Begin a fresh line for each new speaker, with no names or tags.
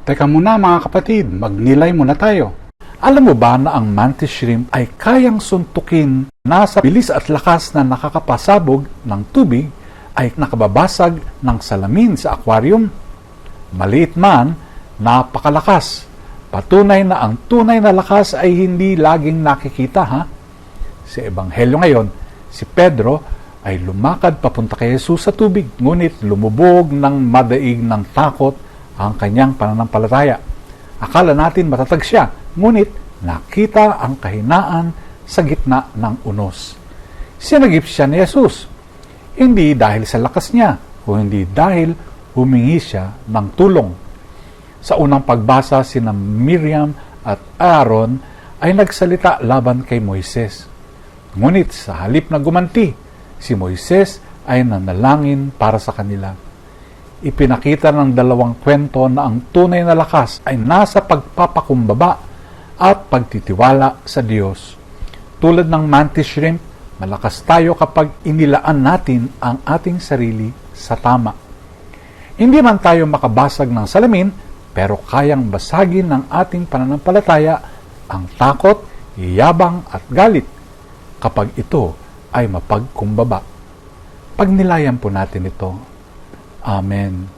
Teka muna mga kapatid, magnilay muna tayo. Alam mo ba na ang mantis shrimp ay kayang suntukin na sa bilis at lakas na nakakapasabog ng tubig ay nakababasag ng salamin sa aquarium? Maliit man, napakalakas. Patunay na ang tunay na lakas ay hindi laging nakikita, ha? Sa Ebanghelyo ngayon, si Pedro ay lumakad papunta kay Jesus sa tubig, ngunit lumubog ng madaig ng takot ang kanyang pananampalataya. Akala natin matatag siya, ngunit nakita ang kahinaan sa gitna ng unos. Sinagip siya ni Jesus, hindi dahil sa lakas niya, kundi dahil humingi siya ng tulong. Sa unang pagbasa, sina Miriam at Aaron ay nagsalita laban kay Moises. Ngunit sa halip na gumanti, si Moises ay nanalangin para sa kanila. Ipinakita ng dalawang kwento na ang tunay na lakas ay nasa pagpapakumbaba at pagtitiwala sa Diyos. Tulad ng mantis shrimp, malakas tayo kapag inilaan natin ang ating sarili sa tama. Hindi man tayo makabasag ng salamin, pero kayang basagin ng ating pananampalataya ang takot, yabang at galit kapag ito ay mapagkumbaba. Pagnilayan po natin ito. Amen.